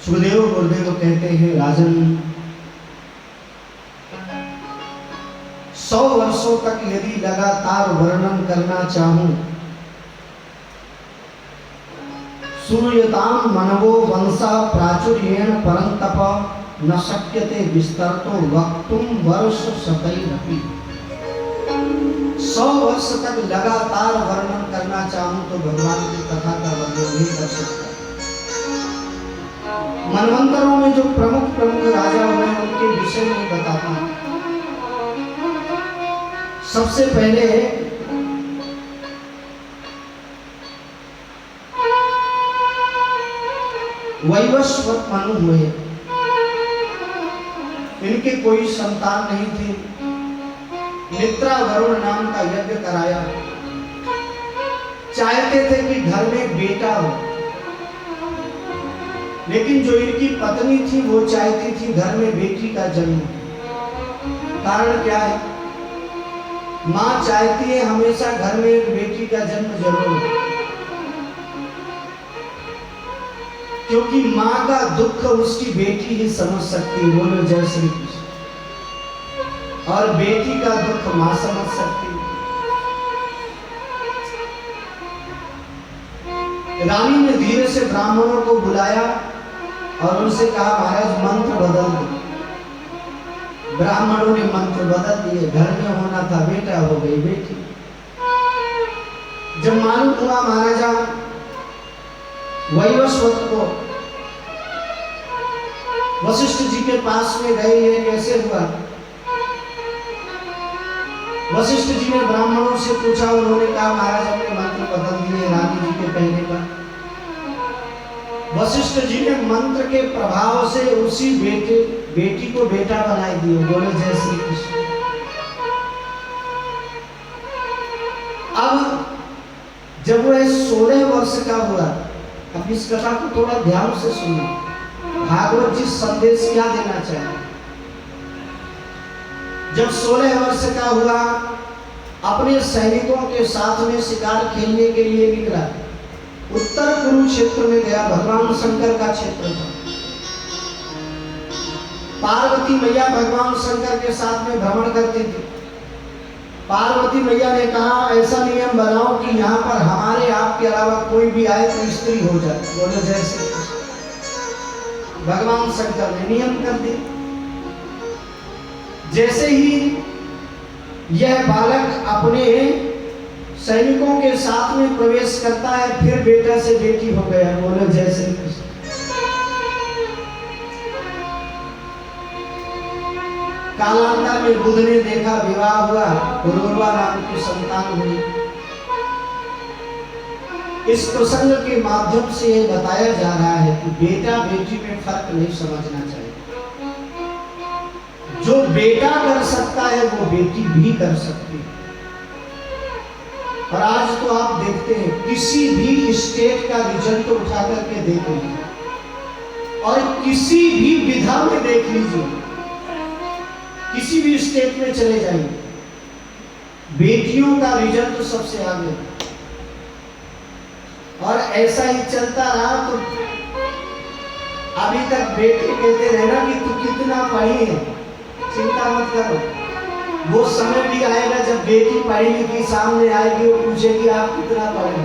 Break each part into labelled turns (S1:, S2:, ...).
S1: सुखदेव गुरुदेव कहते हैं, राजन 100 वर्षों तक यदि लगातार वर्णन करना चाहूं, सूर्यताम मनवो वंशा प्राचुर्येण परंतप न शक्यते विस्तरतो वक्तुम वर्ष शतैरपि। 100 वर्ष तक लगातार वर्णन करना चाहूं तो भगवान की कथा का वर्णन नहीं कर सकता। मनवंतरों में जो प्रमुख राजा हुए उनके विषय में बताता हूं। सबसे पहले वैवस्वत मनु हुए। इनके कोई संतान नहीं थी। मित्रा वरुण नाम का यज्ञ कराया। चाहते थे कि घर में बेटा हो, लेकिन जो इनकी पत्नी थी वो चाहती थी घर में बेटी का जन्म। कारण क्या है? मां चाहती है हमेशा घर में एक बेटी का जन्म जरूर, क्योंकि मां का दुख उसकी बेटी ही समझ सकती है। बोलो जय श्री कृष्ण। और बेटी का दुख मां समझ सकती है। रानी ने धीरे से ब्राह्मणों को बुलाया और उनसे कहा, महाराज मंत्र बदल दो। ब्राह्मणों ने मंत्र बदल दिए। घर में होना था बेटा, हो गई बेटी। जब मालूम हुआ महाराजा वैवस्वत को, वशिष्ठ जी के पास में गए, ये कैसे हुआ? वशिष्ठ जी ने ब्राह्मणों से पूछा। उन्होंने कहा, महाराज अपने मंत्र बदल दिए रानी जी के कहने पर। वशिष्ठ जी ने मंत्र के प्रभाव से उसी बेटी को बेटा बनाई दिए। बोले जय श्री कृष्ण। अब जब वह 16 वर्ष का हुआ, अब इस कथा को थोड़ा ध्यान से सुनिए। भागवत जी संदेश क्या देना चाहे। जब 16 वर्ष का हुआ, अपने सैनिकों के साथ में शिकार खेलने के लिए निकला। उत्तर कुरुक्षेत्र में गया। भगवान शंकर का क्षेत्र था। पार्वती मैया भगवान शंकर के साथ में भ्रमण करती थी। पार्वती मैया ने कहा, ऐसा नियम बनाओ कि यहाँ पर हमारे आपके अलावा कोई भी आए तो स्त्री हो जाए। बोलो जय श्री कृष्ण। भगवान शंकर ने नियम कर दिया। जैसे ही यह बालक अपने सैनिकों के साथ में प्रवेश करता है, फिर बेटा से बेटी हो गया। बोलो जय श्री कृष्ण। कालांतर में बुद्ध ने देखा, विवाह हुआ, पुरूरवा नाम की संतान हुई। इस प्रसंग के माध्यम से यह बताया जा रहा है कि बेटा बेटी में फर्क नहीं समझना चाहिए। जो बेटा कर सकता है वो बेटी भी कर सकती है। और आज तो आप देखते हैं, किसी भी स्टेट का रिजल्ट उठा करके देख लीजिए और किसी भी विधा में देख लीजिए, किसी भी स्टेट में चले जाइए, बेटियों का रिजल्ट सबसे आगे। और ऐसा ही चलता रहा तो अभी तक बेटे कहते रहना कि तू कितना पढ़ी है, चिंता मत करो। वो समय भी आएगा जब बेटी पढ़ी लिखी सामने आएगी, वो पूछेगी आप कितना पढ़े।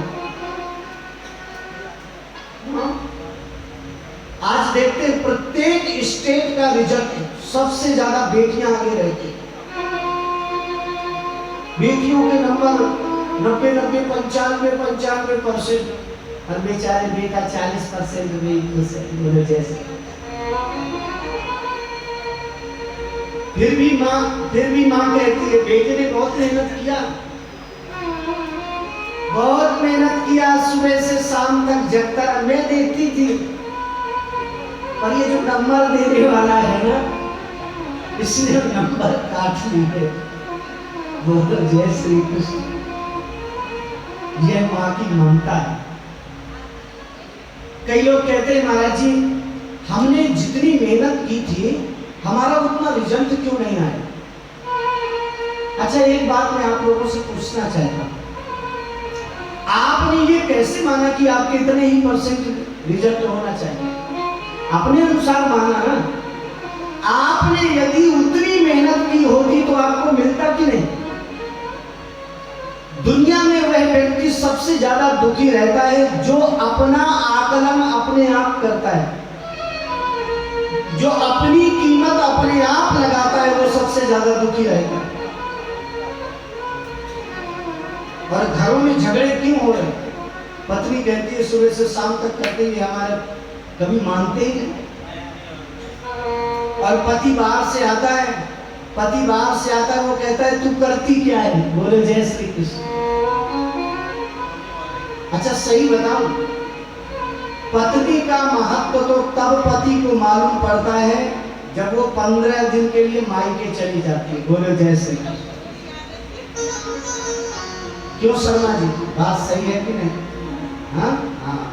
S1: आज देखते हैं प्रत्येक स्टेट का रिजल्ट सबसे ज्यादा बेटियां आगे रहती हैं। बेटियों के नंबर 90, 95% और बेचारे बेटा 40% में खुश है। जैसे फिर भी माँ कहती है, बेटे ने बहुत मेहनत किया, बहुत मेहनत किया, सुबह से शाम तक जगता रहा। मैं देखती थी, पर ये जो नंबर देने वाला है ना, इसने नंबर काट लिए। बोलो जय श्री कृष्ण। यह माँ की ममता है। कई लोग कहते हैं, महाराज जी हमने जितनी मेहनत की थी हमारा उतना रिजल्ट क्यों नहीं आया? अच्छा, एक बात मैं आप लोगों से पूछना चाहता हूं, आपने ये कैसे माना कि आपके इतने ही % रिजल्ट होना चाहिए? अपने अनुसार मांगा ना। आपने यदि उतनी मेहनत की होती तो आपको मिलता कि नहीं? दुनिया में वह व्यक्ति सबसे ज्यादा दुखी रहता है जो अपना आकलन अपने आप करता है, जो अपनी कीमत अपने आप लगाता है, वो सबसे ज्यादा दुखी रहेगा। और घरों में झगड़े क्यों हो रहे? पत्नी कहती है सुबह से शाम तक करते ही हमारे, कभी मानते ही नहीं। और पति बाहर से आता है, वो कहता है तू करती क्या है? बोले जय श्री कृष्ण। अच्छा सही बताऊं, पत्नी का महत्व तो तब पति को मालूम पड़ता है जब वो 15 दिन के लिए मायके चली जाती है। बोले जय श्री कृष्ण। क्यों शर्मा जी, बात सही है कि नहीं? हाँ हाँ,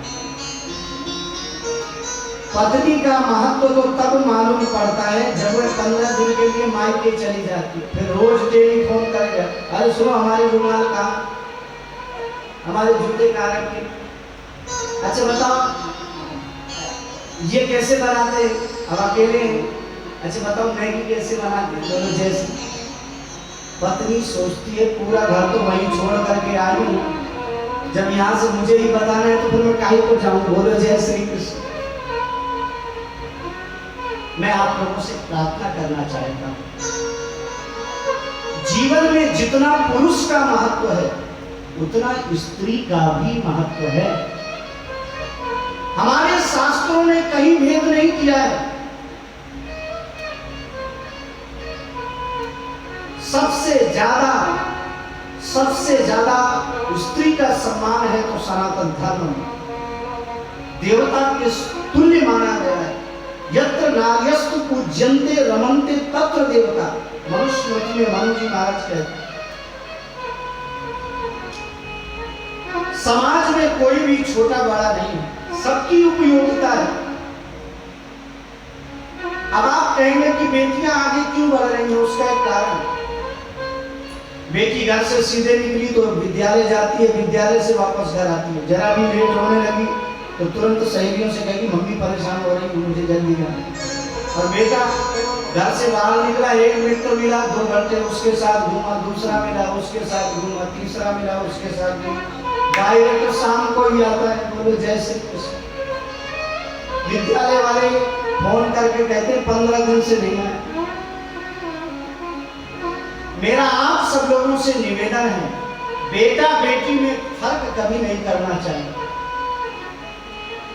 S1: पत्नी का महत्व तो तब मालूम पड़ता है जब वह 15 दिन के लिए मायके चली जाती है। फिर रोज टेलीफोन करेगा, अरे सुनो हमारे रुमाल कहाँ, हमारे जूते कहाँ रखे? अच्छा बताओ ये कैसे बनाते? अब अकेले हैं। अच्छा बताओ मैगी कैसे बनाते? दोनों जैसे। पत्नी सोचती है पूरा घर तो वहीं छोड़ करके आई हूँ, जब यहाँ से मुझे ही बताना है तो फिर मैं काहे को जाऊँ? बोलो जय श्री कृष्ण। मैं आप लोगों से प्रार्थना करना चाहता हूँ, जीवन में जितना पुरुष का महत्व है उतना स्त्री का भी महत्व है। हमारे शास्त्रों ने कहीं भेद नहीं किया है। सबसे ज्यादा स्त्री का सम्मान है तो सनातन धर्म में देवता के तुल्य माना गया है। यत्र नार्यस्तु पूज्यन्ते रमन्ते तत्र देवता, मनुस्मृति में मनु जी महाराज कहते। समाज में कोई भी छोटा बड़ा नहीं है, सबकी उपयोगिता है। अब आप कहेंगे कि बेटियां आगे क्यों बढ़ रही हैं, उसका एक कारण, बेटी घर से सीधे निकली तो विद्यालय जाती है, विद्यालय से वापस घर आती है, जरा भी लेट होने लगी तो तुरंत सहेलियों से कहेगी मम्मी परेशान हो रही, मुझे जल्दी जाना। और बेटा घर से बाहर निकला, एक मित्र मिला, 2 घंटे उसके साथ घूमा, दूसरा मिला उसके साथ घूमा, तीसरा मिला उसके साथ घूमा, डायरेक्ट शाम को ही आता है। बोलो जय श्री कृष्ण। विद्यालय वाले फोन करके कहते 15 दिन से नहीं आए। मेरा आप सब लोगों से निवेदन है, बेटा बेटी में फर्क कभी नहीं करना चाहिए,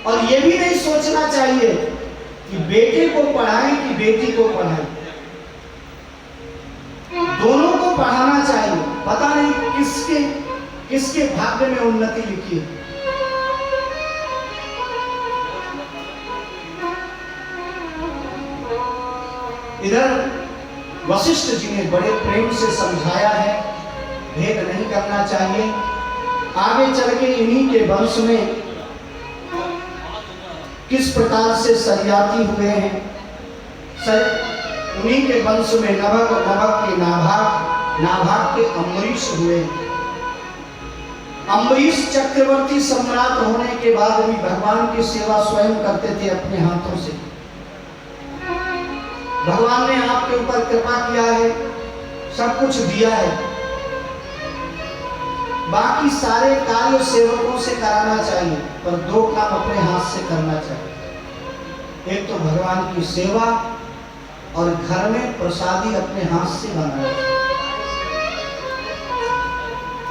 S1: और ये भी नहीं सोचना चाहिए कि बेटे को पढ़ाएं कि बेटी को पढ़ाएं। दोनों को पढ़ाना चाहिए। पता नहीं किसके भाग्य में उन्नति लिखी है। इधर वशिष्ठ जी ने बड़े प्रेम से समझाया है, भेद नहीं करना चाहिए। आगे चल के इन्हीं के वंश में किस प्रकार से सरियाती हुए हैं, उन्हीं के वंश में नभग, नभग के नाभाग, नाभाग के अम्बरीश हुए। अम्बरीश चक्रवर्ती सम्राट होने के बाद भी भगवान की सेवा स्वयं करते थे अपने हाथों से। भगवान ने आपके ऊपर कृपा किया है, सब कुछ दिया है, बाकी सारे कार्य सेवकों से कराना चाहिए, पर 2 काम अपने हाथ से करना चाहिए। एक तो भगवान की सेवा और घर में प्रसादी अपने हाथ से बनाना चाहिए।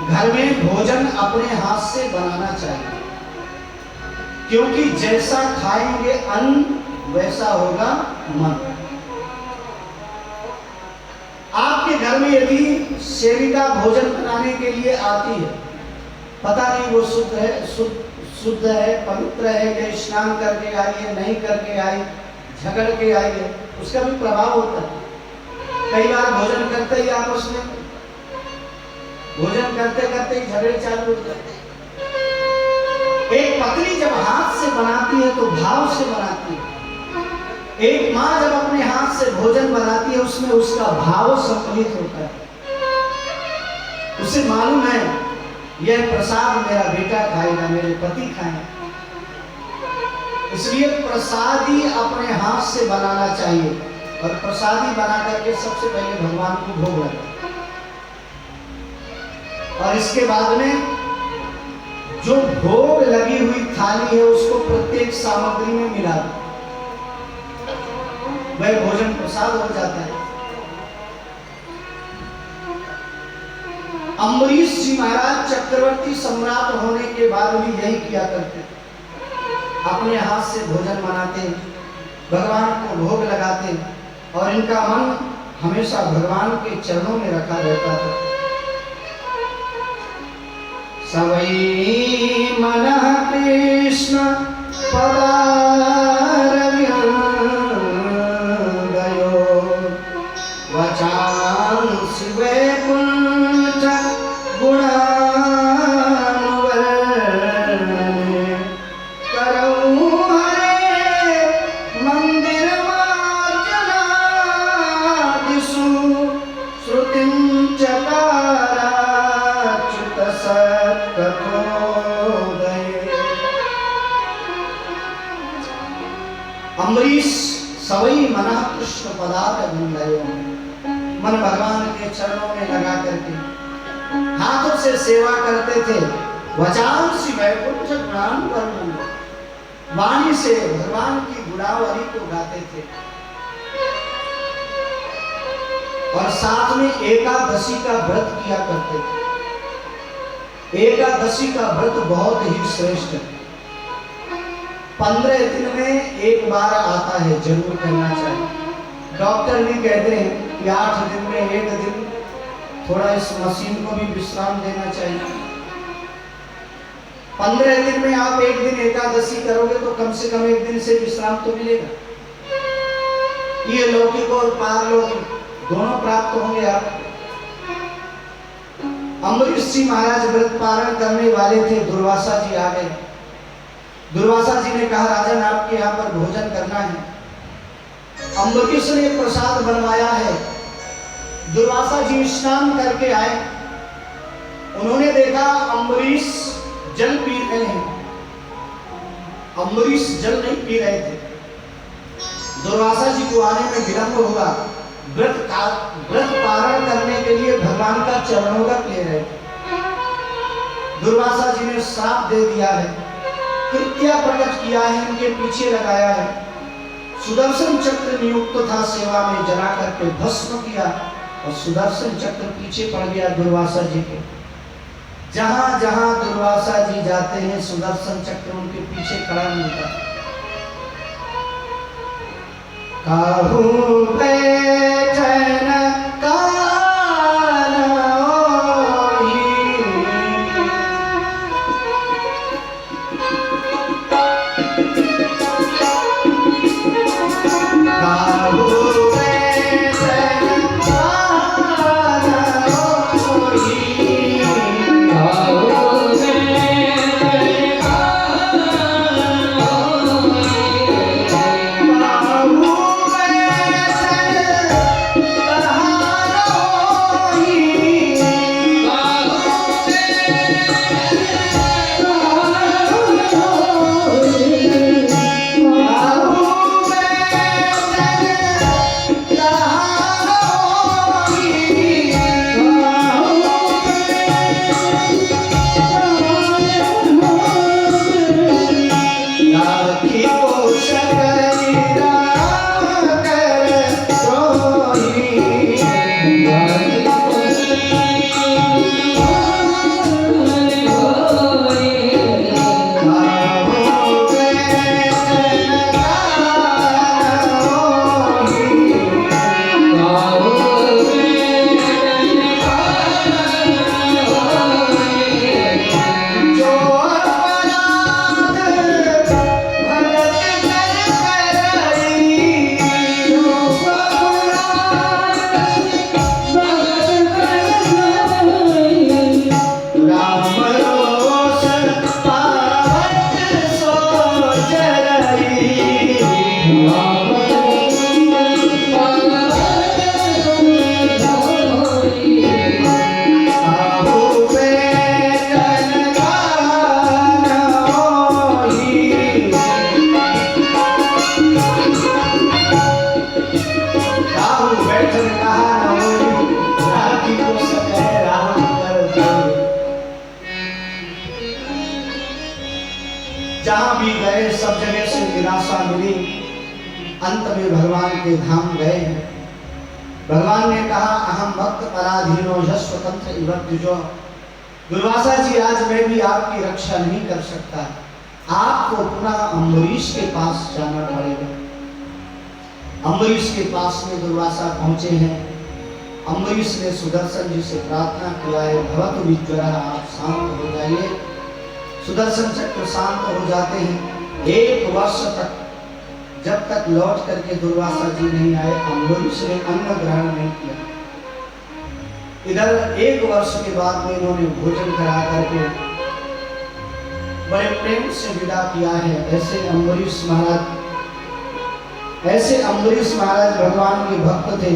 S1: घर में भोजन अपने हाथ से बनाना चाहिए, क्योंकि जैसा खाएंगे अन्न वैसा होगा मन। आपके घर में यदि सेविका भोजन बनाने के लिए आती है, पता नहीं वो शुद्ध है, पवित्र है, या स्नान करके आई है, नहीं करके आई, झगड़ के आई है, उसका भी प्रभाव होता है। कई बार भोजन करते ही आपस में भोजन करते करते ही झगड़े चालू हो जाते हैं। एक पत्नी जब हाथ से बनाती है तो भाव से बनाती है। एक माँ जब अपने हाथ से भोजन बनाती है उसमें उसका भाव सम्मिलित होता है। उसे मालूम है यह प्रसाद मेरा बेटा खाएगा, मेरे पति खाएंगे। इसलिए प्रसादी अपने हाथ से बनाना चाहिए और प्रसादी बना करके सबसे पहले भगवान को भोग लगा और इसके बाद में जो भोग लगी हुई थाली है उसको प्रत्येक सामग्री में मिला दो, वह भोजन प्रसाद हो जाता है। अम्बरीश जी महाराज चक्रवर्ती सम्राट होने के बाद भी यही किया करते, अपने हाथ से भोजन बनाते, भगवान को भोग लगाते और इनका मन हमेशा भगवान के चरणों में रखा रहता था। सवै मनः कृष्ण पदारविन्दयो वचांसि वैकुंठ गुणानुवर्णने करौ हरे मंदिरमार्जनादिषु श्रुतिं चकाराच्युत सत्कथोदये। अम्बरीश सवै मनः कृष्ण पदारविन्दयो, मन भगवान के चरणों में लगा करके हाथों से सेवा करते थे। वचांसि वैकुंठ गुणानुवर्णने, वाणी से भगवान की गुणावली को गाते थे और साथ में एकादशी का व्रत किया करते थे। एकादशी का व्रत बहुत ही श्रेष्ठ है, 15 दिन में एक बार आता है, जरूर करना चाहिए। डॉक्टर भी कहते हैं कि 8 दिन में एक दिन थोड़ा इस मशीन को भी विश्राम देना चाहिए। 15 दिन में आप एक दिन एकादशी करोगे तो कम से कम एक दिन से विश्राम तो मिलेगा। ये लौकिक और पारलौकिक दोनों प्राप्त होंगे आप। अम्बरीश जी महाराज व्रत पारण करने वाले थे, दुर्वासा जी आ गए। दुर्वासा जी ने कहा, राजन आपके यहाँ पर भोजन करना है। अम्बरीश ने प्रसाद बनवाया है। दुर्वासा जी स्नान करके आए, उन्होंने देखा अम्बरीश जल पी रहे हैं। अम्बरीश जल नहीं पी रहे थे। दुर्वासा जी को आने में विलंब हुआ। व्रत पारण करने के लिए भगवान का चरणोदक ले रहे थे। दुर्वासा जी ने श्राप दे दिया है, कृत्या प्रकट किया है, इनके पीछे लगाया है। सुदर्शन चक्र नियुक्त था सेवा में, जला करके भस्म किया और सुदर्शन चक्र पीछे पड़ गया दुर्वासा जी के। जहां जहां दुर्वासा जी जाते हैं सुदर्शन चक्र उनके पीछे खड़ा मिलता है। काहू बैठन कानोही, काहू निराशा मिली, अंत में भगवान के धाम गए हैं। भगवान ने कहा अहम भक्त पराधीनो स्वतंत्र इवद्विजो, दुर्वासा जी आज मैं भी आपकी रक्षा नहीं कर सकता, आपको पुनः अम्बरीश के पास जाना पड़ेगा। अम्बरीश के पास में दुर्वासा पहुंचे हैं। अम्बरीश ने सुदर्शन जी से प्रार्थना किया है भवतु विज्वरः, आप शांत हो जाइए। सुदर्शन चक्र शांत हो जाते हैं। 1 वर्ष तक जब तक लौट करके दुर्वासा जी नहीं आए, अम्बरीश ने अन्न ग्रहण नहीं किया। इधर 1 वर्ष के बाद में इन्होंने भोजन करा करके बड़े प्रेम से विदा किया है। ऐसे अम्बरीश महाराज भगवान के भक्त थे।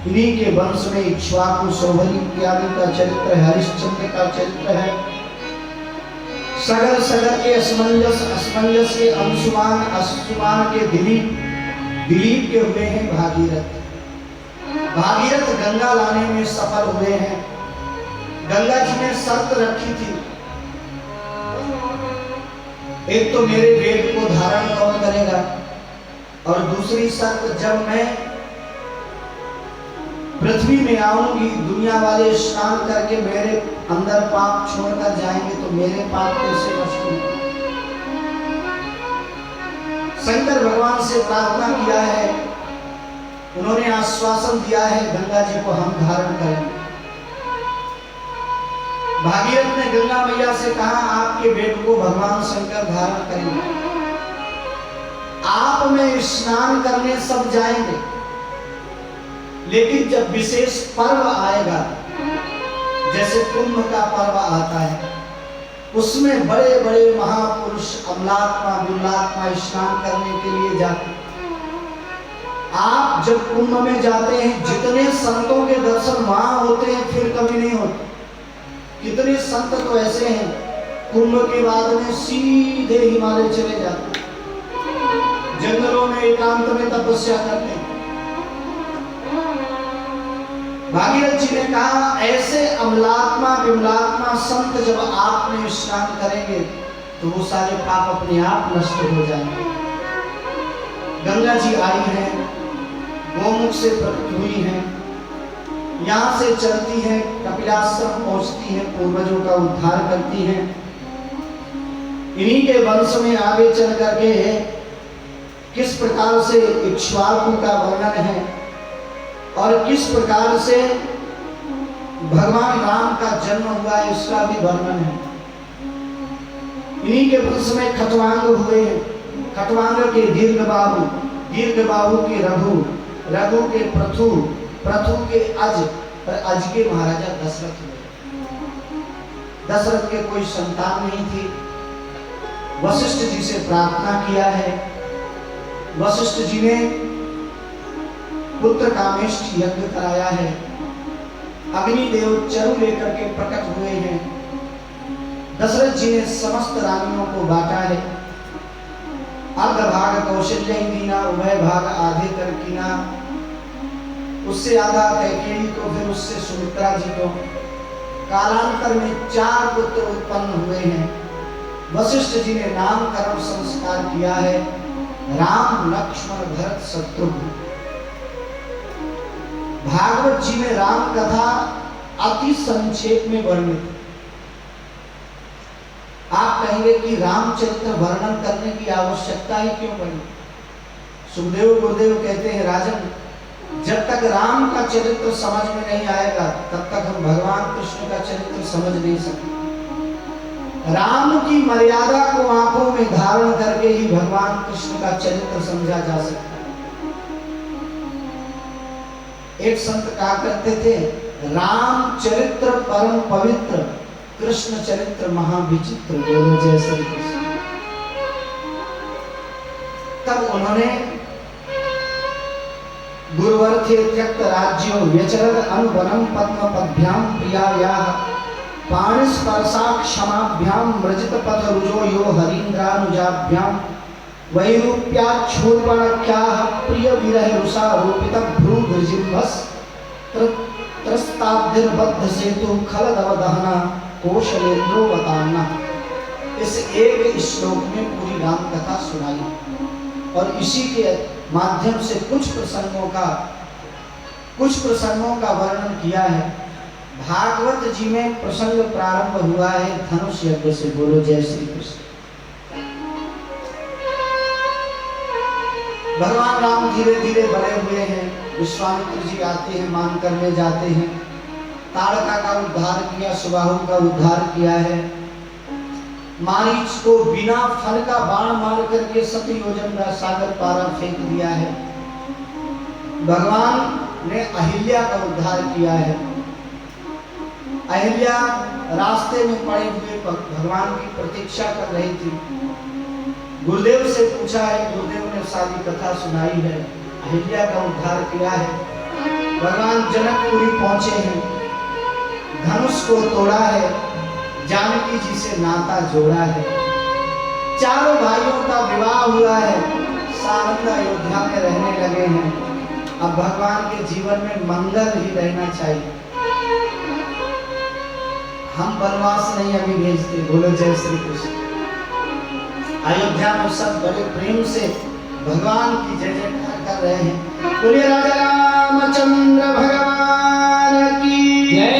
S1: इन्हीं के वंश में इक्ष्वाकु, सोभरी इत्यादि का चरित्र है, हरिश्चंद्र का चरित्र है। सगर के असमंजस के अंशुमान के दिलीप के हुए हैं भागीरथ। भागीरथ गंगा लाने में सफल हुए हैं। गंगा जी ने शर्त रखी थी, एक तो मेरे वेद को धारण कौन करेगा, और दूसरी शर्त जब मैं पृथ्वी में आऊंगी, दुनिया वाले स्नान करके मेरे अंदर पाप छोड़कर जाएंगे तो मेरे पाप कैसे नष्ट होंगे। शंकर भगवान से प्रार्थना किया है, उन्होंने आश्वासन दिया है गंगा जी को हम धारण करेंगे। भागीरथ ने गंगा मैया से कहा आपके बेट को भगवान शंकर धारण करेंगे, आप में स्नान करने सब जाएंगे, लेकिन जब विशेष पर्व आएगा, जैसे कुंभ का पर्व आता है, उसमें बड़े बड़े महापुरुष अमलात्मा विमलात्मा स्नान करने के लिए जाते। आप जब कुंभ में जाते हैं, जितने संतों के दर्शन वहां होते हैं फिर कभी नहीं होते। कितने संत तो ऐसे हैं कुंभ के बाद में सीधे हिमालय चले जाते, जंगलों में एकांत में तपस्या करते हैं। भागीरथ जी ने कहा ऐसे अमलात्मा विमलात्मा संत जब आप में स्नान करेंगे तो वो सारे पाप अपने आप नष्ट हो जाएंगे। गंगा जी आई हैं, गोमुख से प्रकट हुई हैं, यहाँ से चलती हैं, कपिलाश्रम पहुंचती हैं, पूर्वजों का उद्धार करती हैं। इन्हीं के वंश में आगे चल करके किस प्रकार से इक्ष्वाकु का वर्णन है और किस प्रकार से भगवान राम का जन्म हुआ है, इसका भी वर्णन है। इन्हीं के वंश में खटवांग हुए हैं, खटवांग के दीर्घबाहु, दीर्घबाहु के रघु, रघु के पृथु, पृथु के अज, और अज के महाराजा दशरथ हुए। दशरथ के कोई संतान नहीं थी। वशिष्ठ जी से प्रार्थना किया है। वशिष्ठ जी ने पुत्र कामेष्टि यज्ञ कराया है। अग्निदेव चरु लेकर के प्रकट हुए हैं। दशरथ जी ने समस्त रानियों को बांटा है। अर्ध भाग कौशल्य दीना, उभय भाग आधे कर कीना, उससे आधा कैकेयी को, फिर उससे सुमित्रा जी को। कालांतर में 4 पुत्र उत्पन्न हुए हैं। वशिष्ठ जी ने नामकरण संस्कार किया है, राम लक्ष्मण भरत शत्रुघ्न। भागवत जी में राम कथा अति संक्षेप में वर्णित। आप कहेंगे कि रामचरित्र वर्णन करने की आवश्यकता ही क्यों पड़ी? सुखदेव गुरुदेव कहते हैं राजन, जब तक राम का चरित्र समझ में नहीं आएगा तब तक हम भगवान कृष्ण का चरित्र समझ नहीं सकते। राम की मर्यादा को आंखों में धारण करके ही भगवान कृष्ण का चरित्र समझा जा सकता है। एक संत कहा करते थे, राम चरित्र परम पवित्र, कृष्ण चरित्र महाविचित्र। बोलो जय श्री कृष्ण। तब उन्होंने गुरुवर्थे त्यक्त राज्यो व्यचरद अनुवनम पद्म पद्भ्याम प्रियायाः पाणिस्पर्शा क्षमाभ्याम मृजित पथ रुजो यो हरीन्द्रानुजाभ्याम वैरूप्याच्छूर्पणख्याः प्रिय विरह रुषा रूपित भ्रूभृजिम्भस् त्रस्ताब्धिर्बद्ध सेतु खलदव दहना कौशलेन्द्रो बताना। इस एक श्लोक में पूरी राम कथा सुनाई। और इसी के माध्यम से कुछ प्रसंगों का वर्णन किया है। भागवत जी में प्रसंग प्रारंभ हुआ है धनुष यज्ञ से। बोलो जय श्री कृष्ण। भगवान राम धीरे धीरे बड़े हुए हैं। विश्वामित्र जी आते हैं, मान करने जाते हैं। ताड़का का उद्धार किया, सुबाहु का उद्धार किया है। मारीच को बिना फल का बाण मार करके 7 योजन का सागर पारा फेंक दिया है। भगवान ने अहिल्या का उद्धार किया है। अहिल्या रास्ते में पड़े हुए भगवान की प्रतीक्षा कर रही थी। गुरुदेव से पूछा है, गुरुदेव ने सारी कथा सुनाई है। अहिल्या का उद्धार किया है। भगवान जनकपुरी पहुंचे हैं, धनुष को तोड़ा है, जानकी जी से नाता जोड़ा है। चारों भाइयों का विवाह हुआ है, सानंद अयोध्या में रहने लगे हैं। अब भगवान के जीवन में मंगल ही रहना चाहिए। हम वनवास नहीं अभी भेजते। बोलो जय श्री कृष्ण। अयोध्या में सब बड़े प्रेम से भगवान की जय जयकार कर रहे हैं। बोलिए राजा रामचंद्र भगवान की जय।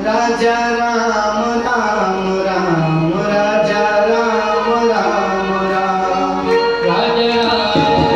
S1: राजा राम राम राम, राजा राम राम राम, राजा राम राम राम,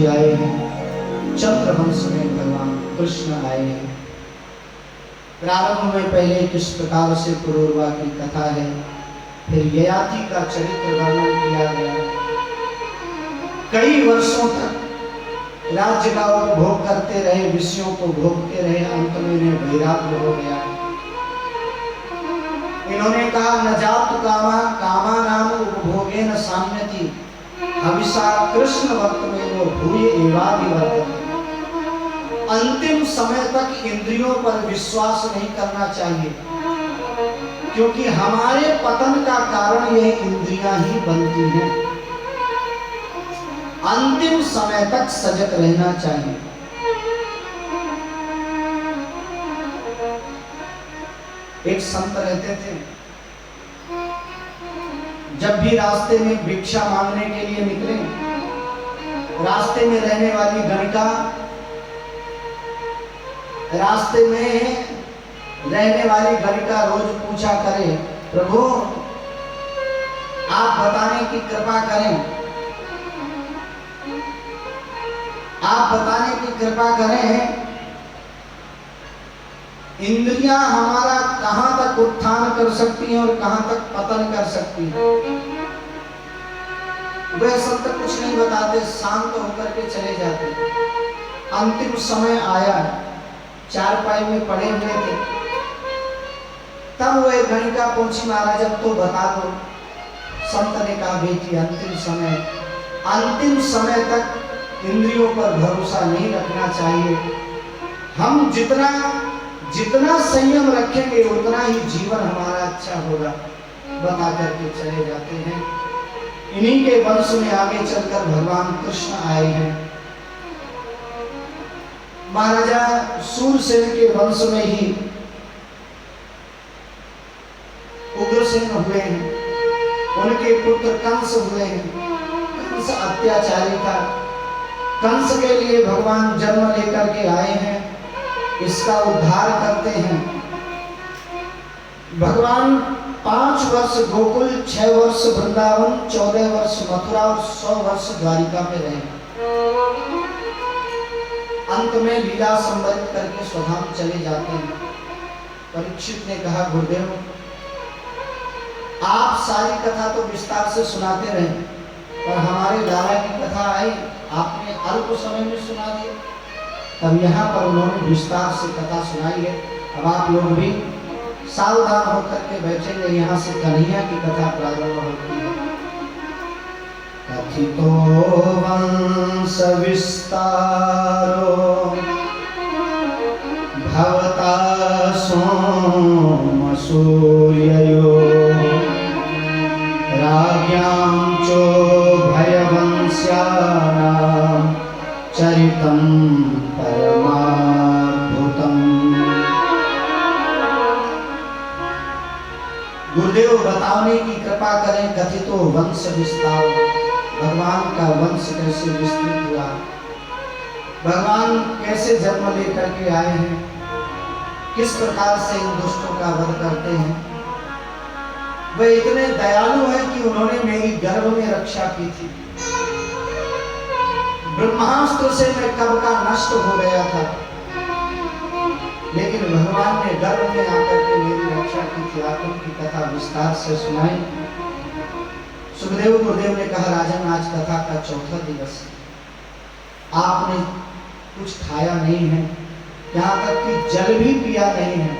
S1: आए हैं। चंद्रवंश में भगवान कृष्ण आए हैं। प्रारंभ में पहले किस प्रकार से पुरूरवा की कथा है, फिर ययाति का चरित्र वर्णन किया गया। कई वर्षों तक राज्य का उपभोग करते रहे, विषयों को भोगते रहे, अंत में इन्हें वैराग्य हो गया। इन्होंने कहा न जातु कामा कामा नाम उपभोगेन साम्यति हविषा कृष्ण वर्त में वो भूय एवादि वर्तते। अंतिम समय तक इंद्रियों पर विश्वास नहीं करना चाहिए, क्योंकि हमारे पतन का कारण यह इंद्रियां ही बनती हैं। अंतिम समय तक सजग रहना चाहिए। एक संत रहते थे, जब भी रास्ते में भिक्षा मांगने के लिए निकले, रास्ते में रहने वाली गणिका, रास्ते में रहने वाली गणिका रोज पूछा करे, प्रभु आप बताने की कृपा करें, आप बताने की कृपा करें, इंद्रियां हमारा कहां तक उत्थान कर सकती हैं और कहां तक पतन कर सकती हैं। वह संत कुछ नहीं बताते, शांत होकर के चले जाते। अंतिम समय आया, चारपाई में पड़े हुए थे, तब वह गणिका पहुंची, महाराज अब तो बता दो। संत ने कहा, बेटी अंतिम समय तक इंद्रियों पर भरोसा नहीं रखना चाहिए। हम जितना संयम रखेंगे उतना ही जीवन हमारा अच्छा होगा। बता करके चले जाते हैं। इन्हीं के वंश में आगे चलकर भगवान कृष्ण आए हैं। महाराजा सूरसेन के वंश में ही उग्रसेन हुए हैं, उनके पुत्र कंस हुए हैं। कंस अत्याचारी था। कंस के लिए भगवान जन्म लेकर के आए हैं, इसका उद्धार करते हैं। भगवान 5 वर्ष गोकुल, 6 वर्ष वृंदावन, 14 वर्ष मथुरा और 100 वर्ष द्वारिका में रहे। अंत में लीला संवरित करके स्वधाम चले जाते हैं। परीक्षित ने कहा, गुरुदेव आप सारी कथा तो विस्तार से सुनाते रहे, पर हमारे लाला की कथा आई आपने अल्प समय में सुना दी। तब यहाँ पर उन्होंने विस्तार से कथा सुनाई है। अब आप लोग भी सावधान होकर के बैठेंगे। यहाँ से कन्हैया की कथा प्रारंभ होती है। कथितो वंश विस्तारो भवता सोम सूर्ययो राज्ञां चो भयवंश्यानां चरितं परमाद्भुतम्। गुरुदेव बताने की कृपा करें, कथितो वंश विस्तार, भगवान का वंश कैसे विस्तृत हुआ, भगवान कैसे जन्म लेकर के आए हैं, किस प्रकार से इन दुष्टों का वध करते हैं। वे इतने दयालु हैं कि उन्होंने मेरी गर्भ में रक्षा की थी। ब्रह्मास्त्र से मैं कब का नष्ट हो गया था, लेकिन भगवान ने गर्भ में आकर के मेरी रक्षा की थी। आप उनकी कथा विस्तार से सुनाई। सुखदेव गुरुदेव ने कहा, राजन आज कथा का चौथा दिवस है, आपने कुछ खाया नहीं है, यहाँ तक कि जल भी पिया नहीं है।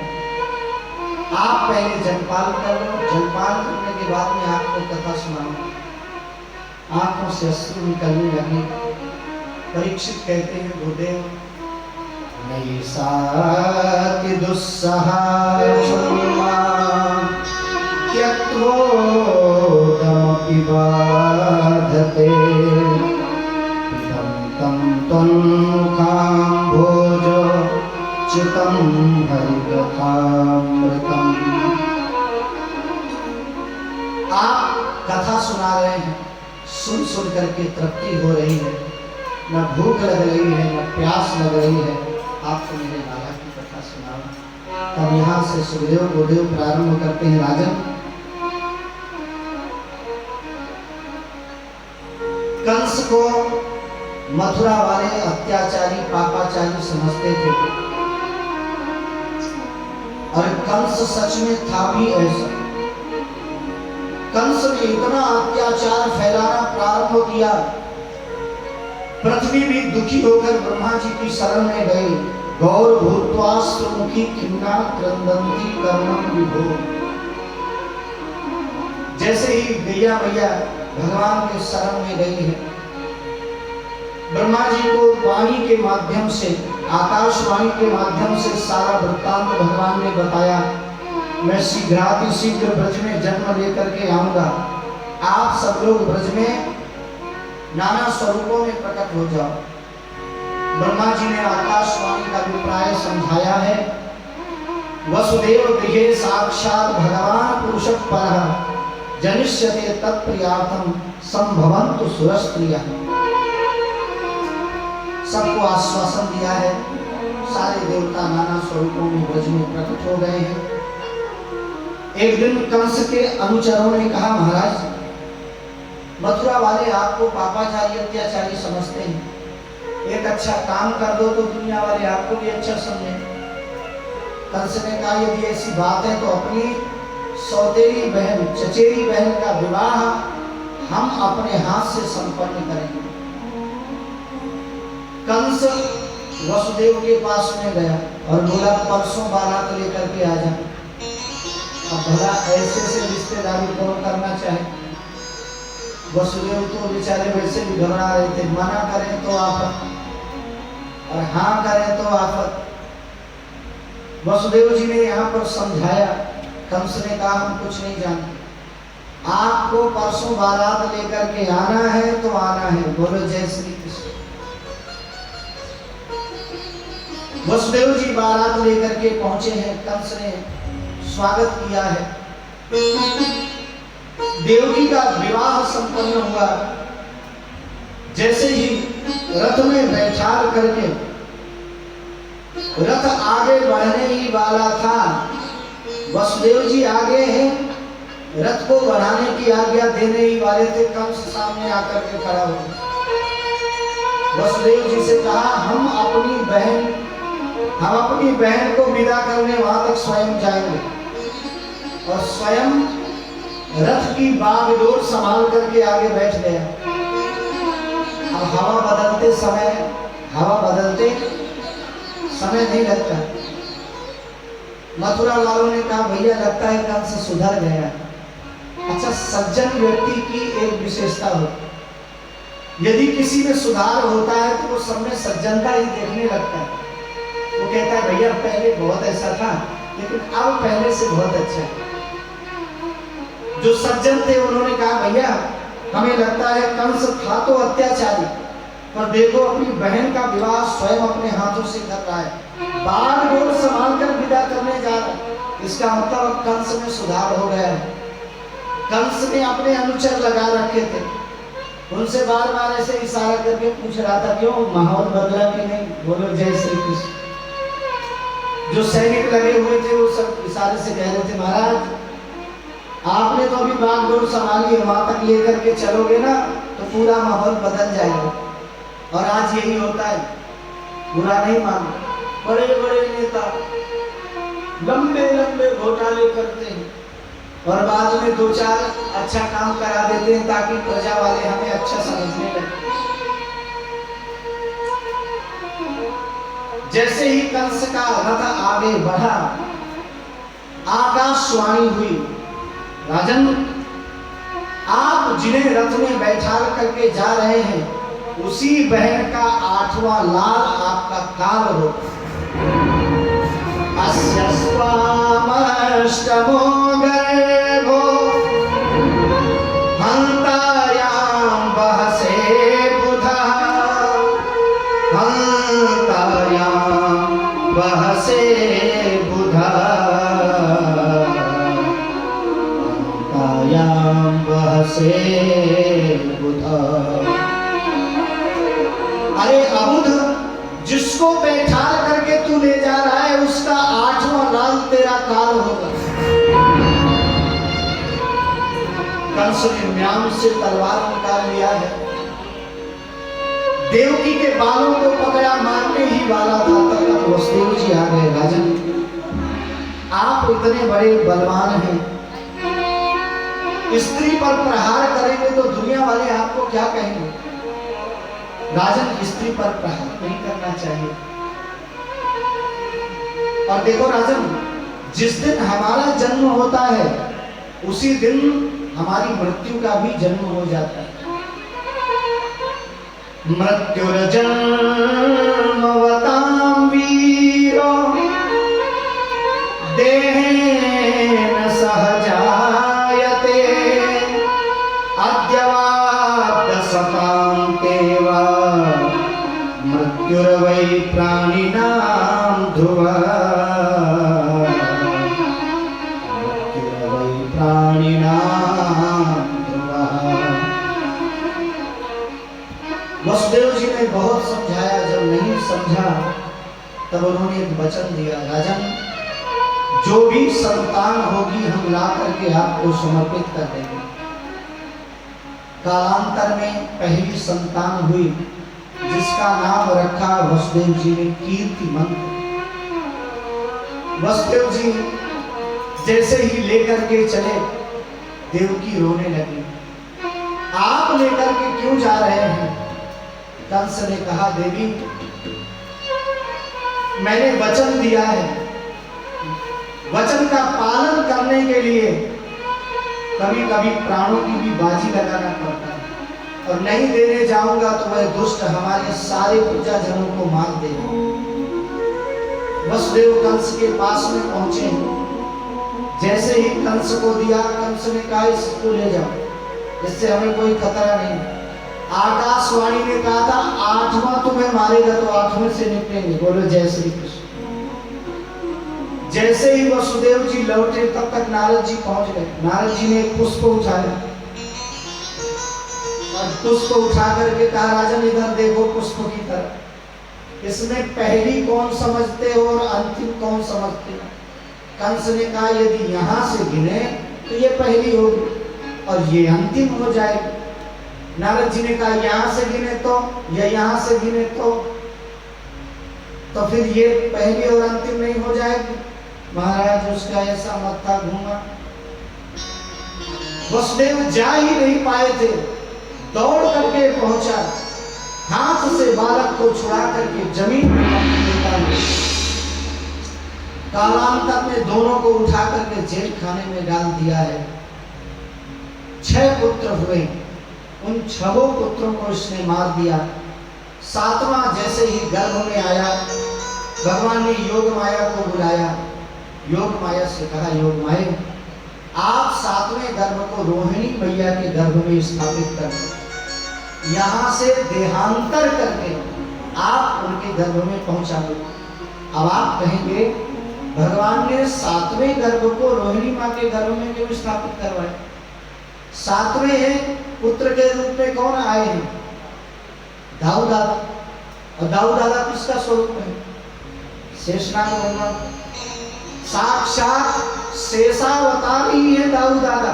S1: आप पहले जलपान कर लो, जलपान करने के बाद में आपको कथा सुनाऊं। आंखों से अश्रु निकलने लगे। परीक्षित कहते हैं, गुरुदेव नहीं साति दुस्सहाय त्यक्तोदमपि बाधते तं तन्मुखाम्भोज चितं हरिकथामृतम्। आप कथा सुना रहे हैं, सुन सुन करके तृप्ति हो रही है, न भूख लग रही है, न प्यास लग रही है। आपको मेरे लाला की कथा सुनाओ। तब यहाँ से सुखदेव गुरुदेव प्रारंभ करते हैं। राजन, कंस को मथुरा वाले अत्याचारी पापाचारी समझते थे, और कंस सच में था भी ऐसा। कंस ने इतना अत्याचार फैलाना प्रारंभ किया, पृथ्वी भी दुखी होकर ब्रह्मा जी की शरण में गई। गौर भूत्वास्त्रमुखी खिन्ना क्रंदंती कर्णम विभो। जैसे ही गैया मैया भगवान के शरण में गई है, ब्रह्मा जी को वाणी के माध्यम से, आकाशवाणी के माध्यम से सारा वृत्तांत भगवान ने बताया। मैं शीघ्र ब्रज में जन्म लेकर के आऊंगा, आप सब लोग ब्रज में नाना स्वरूपों में प्रकट हो जाओ। ब्रह्मा जी ने आकाशवाणी का अभिप्राय समझाया है। वसुदेव गृहे साक्षात भगवान पुरुष परः जनिष्यते तत्प्रियार्थम संभवन्तु सुरस्त्रियः। सबको आश्वासन दिया है। सारे देवता नाना स्वरूपों में ब्रज में प्रकट हो गए हैं। एक दिन कंस के अनुचरों ने कहा, महाराज मथुरा वाले आपको पापाचारी अत्याचारी समझते हैं, एक अच्छा काम कर दो तो दुनिया वाले आपको भी अच्छा समझे। कंस ने कहा, यदि ऐसी बात है तो अपनी सौतेली बहन, चचेरी बहन का विवाह हम अपने हाथ से संपन्न करेंगे। कंस वसुदेव के पास में गया और बोला, परसों बारात लेकर के आ जा। अब भला ऐसे से रिश्तेदारी कौन करना चाहे। वसुदेव तो बेचारे वैसे भी घबरा रहे थे, मना करें तो आफत और हाँ करें तो आफत। वसुदेव जी ने यहाँ पर समझाया। कंस ने कहा, हम कुछ नहीं जानते, आपको परसों बारात लेकर के आना है तो आना है। बोलो जय श्री कृष्ण। वसुदेव जी बारात लेकर के पहुंचे हैं। कंस ने स्वागत किया है। देवकी का विवाह संपन्न हुआ। जैसे ही रथ में बैठा करके रथ आगे बढ़ने ही वाला था, वसुदेव जी आगे हैं, रथ को बढ़ाने की आज्ञा देने ही वाले थे, कंस सामने आकर के खड़ा हो गया। वसुदेव जी से कहा हम अपनी बहन को विदा करने वहां तक स्वयं जाएंगे, और स्वयं रथ की बागडोर संभाल करके आगे बैठ गया। अब हवा बदलते समय नहीं लगता। मथुरा वालों ने कहा भैया लगता है कंस सुधर गया। अच्छा, सज्जन व्यक्ति की एक विशेषता हो, यदि किसी में सुधार होता है तो वो सब में सज्जनता ही देखने लगता है। वो कहता है भैया पहले बहुत ऐसा था, लेकिन अब पहले से बहुत अच्छा है। जो सज्जन थे उन्होंने कहा भैया हमें लगता है कंस था तो अत्याचारी, पर देखो अपनी बहन का विवाह स्वयं अपने हाथों से कर रहा है, बागडोर संभाल कर विदा करने जा रहा है। इसका मतलब कंस में सुधार हो गया है। कंस ने अपने अनुचर लगा रखे थे, उनसे बार बार ऐसे इशारा करके पूछ रहा था क्यों माहौल बदला कि नहीं, बोलो जय श्री कृष्ण। जो सैनिक लगे हुए थे वो सब इशारे से कह रहे थे महाराज आपने तो अभी बागडोर संभाली है, वहां तक लेकर के चलोगे ना तो पूरा माहौल बदल जाएगा। और आज यही होता है, बुरा नहीं मानो, बड़े बड़े नेता लंबे लंबे घोटाले करते हैं और बाद में दो चार अच्छा काम करा देते हैं ताकि प्रजा वाले हमें अच्छा समझने लगे। जैसे ही कंस का रथ आगे बढ़ा, आकाशवाणी हुई, राजन आप जिन्हें रथ में बैठा करके जा रहे हैं उसी बहन का 8वां लाल आपका काल हो। अस्यस्त्वामष्टमो गर्भो हन्तायां वहसे बुधा, हन्तायां वहसे बुधा, हन्तायां वहसे बुधा। अरे अबुध, जिसको बैठा करके तू ले जा रहा है उसका 8वां लाल तेरा काल होगा। कंस ने म्यान से तलवार निकाल लिया है, देवकी के बालों को पकड़ा, मारने ही वाला था, तब तक वसुदेव जी आ गए। राजन आप इतने बड़े बलवान हैं, स्त्री पर प्रहार करेंगे तो दुनिया वाले आपको क्या कहेंगे? राजन स्त्री पर प्रहार नहीं करना चाहिए। और देखो राजन, जिस दिन हमारा जन्म होता है उसी दिन हमारी मृत्यु का भी जन्म हो जाता है। मृत्युर्जन्मवतां वीरो देहेन सह जायते, अद्यवाप्तसतां तेवा मृत्युर्वै प्राणिनां ध्रुवः, मृत्युर्वै प्राणिनां ध्रुवः। वसुदेव जी ने बहुत समझाया, जब नहीं समझा तब उन्होंने एक वचन दिया, राजन जो भी संतान होगी हम ला करके आपको समर्पित कर देंगे। कालांतर में पहली संतान हुई जिसका नाम रखा वसुदेव जी ने कीर्तिमंत। वसुदेव जी जैसे ही लेकर के चले, देवकी रोने लगी, आप लेकर के क्यों जा रहे हैं? कंस ने कहा देवी मैंने वचन दिया है, वचन का पालन करने के लिए कभी कभी प्राणों की भी बाजी लगाना पड़ता है, और नहीं देने जाऊंगा तो वह दुष्ट हमारे सारे प्रजाजनों को मार देगा। वसुदेव कंस के पास में पहुंचे, जैसे ही कंस को दिया, कंस ने कहा इसको ले जाओ, इससे हमें कोई खतरा नहीं। आकाशवाणी ने कहा था 8वां तुम्हें मारेगा तो 8वें से निपटेंगे, बोलो जय श्री कृष्ण। जैसे ही वसुदेव जी लौटे तब तक नारद जी पहुंच गए। नारद जी ने एक पुष्प उठाया और पुष्प उठा करके कहा राजन इधर देखो पुष्प की तरफ, इसमें पहली कौन समझते हो और अंतिम कौन समझते हो? कंस ने कहा यदि यहाँ से गिने तो ये पहली होगी और ये अंतिम हो जाएगी। नारद जी ने कहा यहाँ से गिने तो या यहाँ से गिने तो फिर ये पहली और अंतिम नहीं हो जाएगी। महाराज उसका ऐसा मत्था घूमा। वसुदेव जा ही नहीं पाए थे, दौड़ करके पहुंचा, हाथ से बालक को छुड़ा करके जमीन में देता है। कालांतर में दोनों को उठा करके जेल खाने में डाल दिया है। 6 पुत्र हुए, उन 6 पुत्रों को इसने मार दिया। 7वां जैसे ही गर्भ में आया, भगवान ने योग माया को बुलाया। योग माया से कहा, योग माया आप 7वें गर्भ को रोहिणी मैया के गर्भ में स्थापित कर, यहाँ से देहांतर करके आप उनके गर्भ में पहुंचा दो। अब आप कहेंगे भगवान ने 7वें गर्भ को रोहिणी माँ के गर्भ में क्यों स्थापित करवाए? 7वें पुत्र के रूप में कौन आए हैं? दाऊ दादा। और दाऊ दादा किसका स्वरूप है? शेषनाग भगवान। साक्षात शेषावतार ही है दाऊ दादा।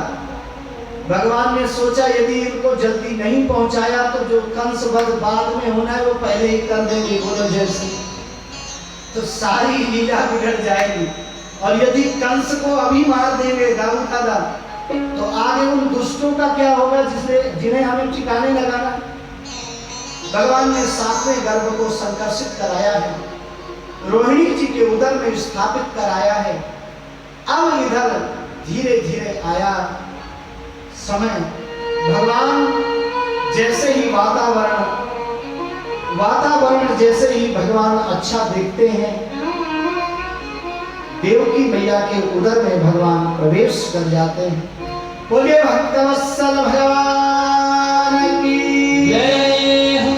S1: भगवान ने सोचा यदि इनको जल्दी नहीं पहुंचाया तो जो कंस वध बाद में होना है वो पहले ही कर देंगे। बोलो जैसे तो सारी लीला बिगड़ जाएगी। और यदि कंस को अभी मार देंगे दाऊ दादा तो आगे उन दुष्टों का क्या होगा जिन्हें हमें ठिकाने लगाना। भगवान ने 7वें गर्भ को संकर्षित कराया है, रोहिणी जी के उदर में स्थापित कराया है। अब इधर धीरे धीरे आया समय। भगवान जैसे ही वातावरण जैसे ही भगवान अच्छा देखते हैं, देवकी मैया के उदर में भगवान प्रवेश कर जाते हैं। बोलिए भक्तवत्सल भगवान की जय हो।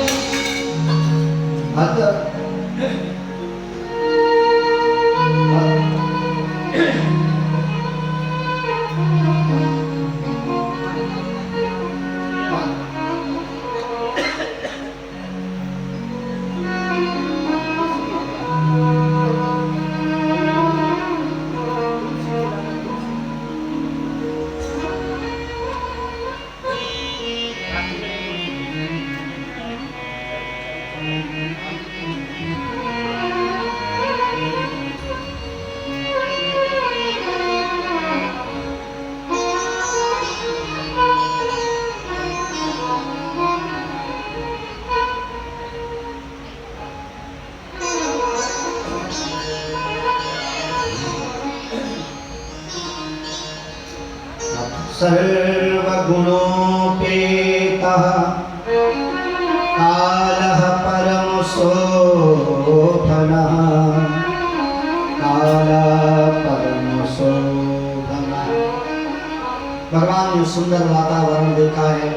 S1: सर्वगुणोपेतः कालः परमो शोभनः, कालः परमो शोभनः। भगवान ने सुंदर वातावरण देखा है।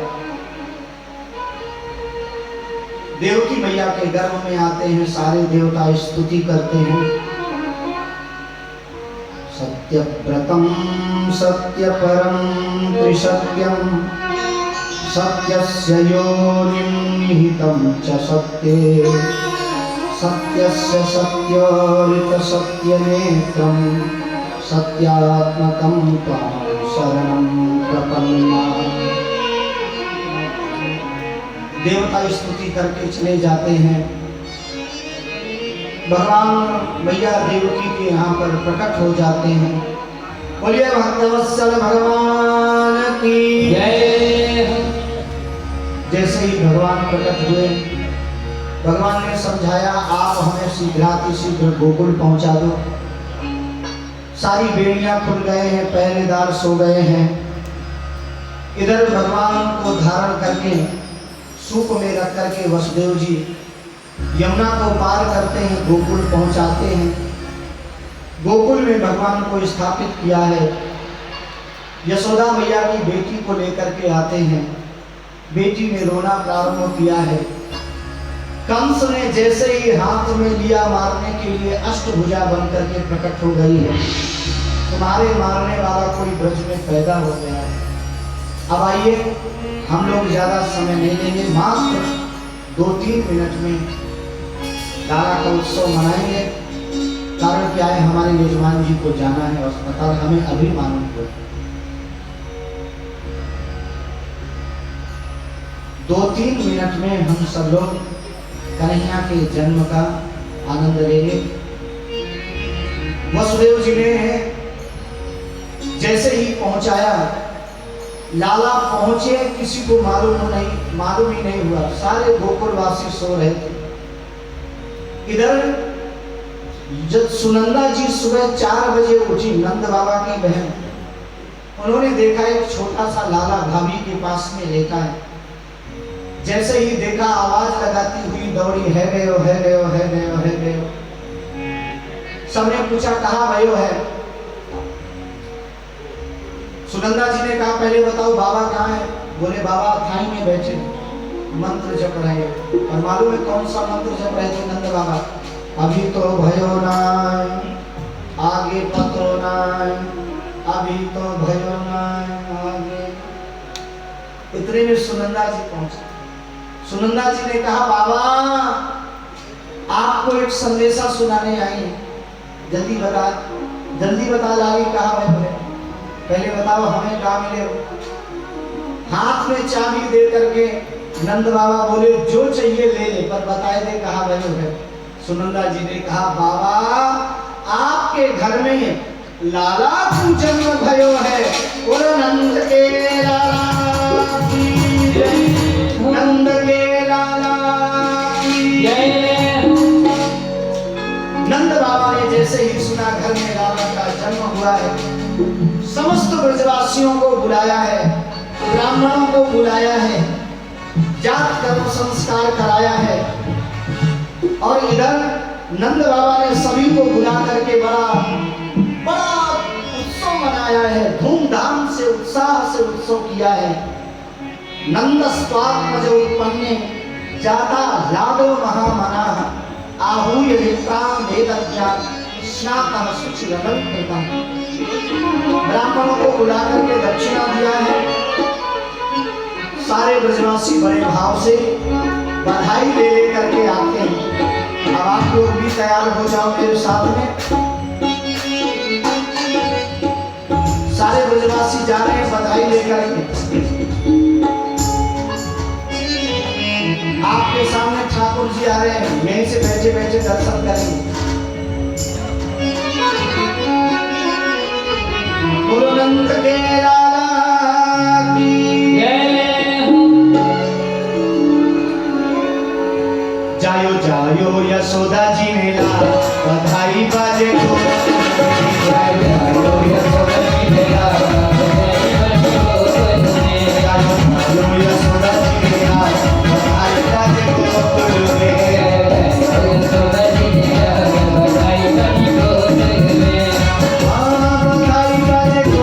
S1: देवकी मैया के गर्भ में आते हैं, सारे देवता स्तुति करते हैं। सत्यव्रतं सत्यपरं त्रिसत्यं, सत्यस्य योनिं निहितं च सत्ये, सत्यस्य सत्योरितसत्यनेत्रं, सत्यात्मकं त्वां शरणं प्रपन्नाः। देवता स्तुति करके चले जाते हैं। भगवान मैया देवकी के यहाँ पर प्रकट हो जाते हैं। बोलिए भक्तवत्सल भगवान की जय। जैसे ही भगवान प्रकट हुए, भगवान ने समझाया आप हमें शीघ्र गोकुल पहुंचा दो। सारी बेड़ियां खुल गए हैं, पहरेदार सो गए हैं। इधर भगवान को धारण करके सूप में रख करके वसुदेव जी यमुना को पार करते हैं, गोकुल पहुंचाते हैं। गोकुल में भगवान को स्थापित किया है। यशोदा मैया की बेटी को लेकर के आते हैं। बेटी ने रोना प्रारंभ किया है। कंस ने जैसे ही हाथ में लिया मारने के लिए अष्टभुजा बन करके प्रकट हो गई है। तुम्हारे मारने वाला कोई ब्रज में पैदा हो गया है। अब आइए, हम लोग ज्यादा समय नहीं लेंगे, मात्र 2-3 मिनट में लाला का उत्सव मनाएंगे। कारण क्या है, हमारे यजमान जी को जाना है अस्पताल, हमें अभी मालूम हो। 2-3 मिनट में हम सब लोग कन्हैया के जन्म का आनंद लेंगे। वसुदेव जी ने जैसे ही पहुंचाया, लाला पहुंचे किसी को मालूम ही नहीं हुआ। सारे गोकुलवासी सो रहे थे। इधर जब सुनंदा जी सुबह 4 बजे उठी, नंद बाबा की बहन, उन्होंने देखा एक छोटा सा लाला भाभी के पास में लेटा है। जैसे ही देखा, आवाज लगाती हुई दौड़ी, है गयो, है गयो, है गयो, है गयो। सबने पूछा कहाँ भयो है। सुनंदा जी ने कहा पहले बताओ बाबा कहाँ है। बोले बाबा थाई में बैठे मंत्र जप रहे। और मालूम है कौन सा मंत्र जप रहे थे नंद बाबा? अभी तो भयो नाय, आगे पतो नाय, अभी तो भयो नाय, आगे। इतने में सुनंदा जी पहुंचे। सुनंदा जी ने कहा बाबा आपको एक संदेशा सुनाने आई है, जल्दी बता लाली कहाँ है। पहले बताओ हमें कहाँ मिले हो। हाथ में चाबी दे करके नंद बाबा बोले जो चाहिए ले ले, पर बताए दे कहाँ भयो है। सुनंदा जी ने कहा बाबा आपके घर में लाला तू जन्म भयो है। बोलो नंद के लाला की जय, नंद के लाला की जय। नंद बाबा ने जैसे ही सुना घर में लाला का जन्म हुआ है, समस्त ब्रजवासियों को बुलाया है, ब्राह्मणों को बुलाया है, जात कर्म संस्कार कराया है। और इधर नंद बाबा ने सभी को बुला करके बड़ा उत्सव मनाया है, धूमधाम से उत्साह से उत्सव किया है। नंदस्त्वात्मज उत्पन्ने जाता लाडो महामना आहूय विप्राम वेदज्ञा स्नातः शुचिरमल कृतम्। ब्राह्मणों को बुला करके दक्षिणा दिया है। सारे ब्रजवासी बड़े भाव से बधाई ले करके आते हैं। अब आप लोग भी तैयार हो जाओ मेरे साथ में। सारे ब्रजवासी जा रहे हैं बधाई लेकर के। आपके सामने ठाकुर जी आ रहे हैं, यहीं से बैठे बैठे दर्शन करेंगे। बोलो नंद के लाला की जय। जायो जायो यशोदा जी ने ला बधाई बाजे को। जायो जायो यशोदा जी ने ला बधाई बाजे को। जायो जायो यशोदा जी ने ला बधाई बाजे को। यशोदा जी ने ला बधाई बाजे को। बधाई बाजे को।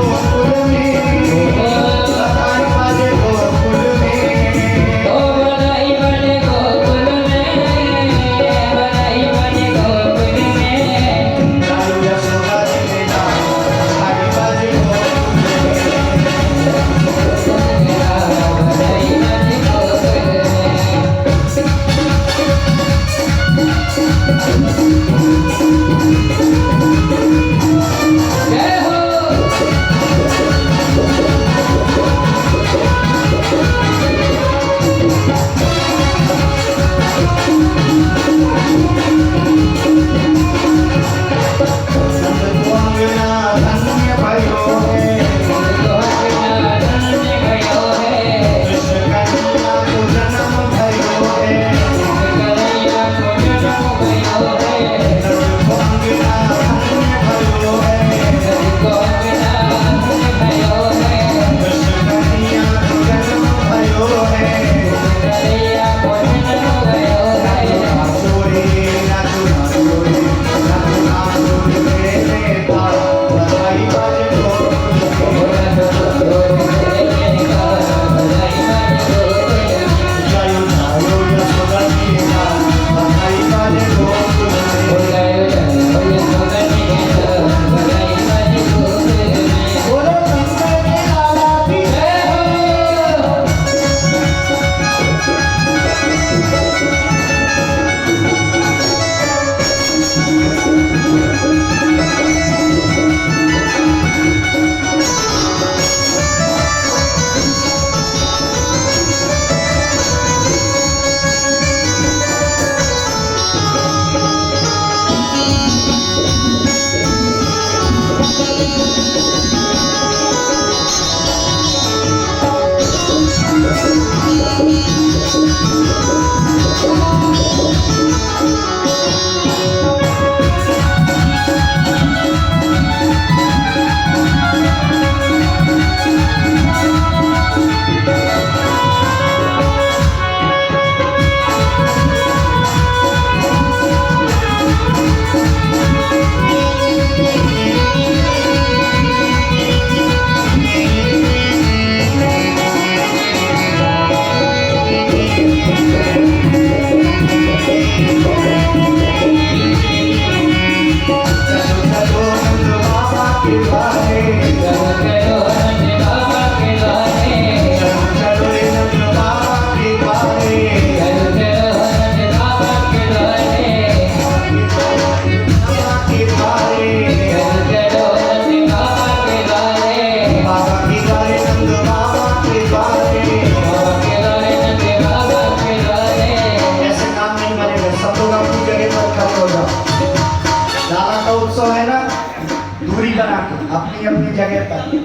S1: करता है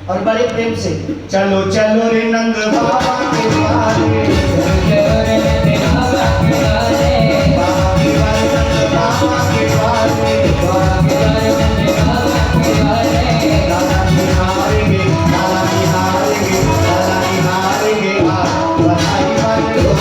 S1: और बड़े प्रेम से चलो चलो रे नंद बाबा के द्वारे, बाबा के द्वारे नंद बाबा के द्वारे, लाला निहारेंगे, लाला निहारेंगे, लाला निहारेंगे, बधाई बाजो,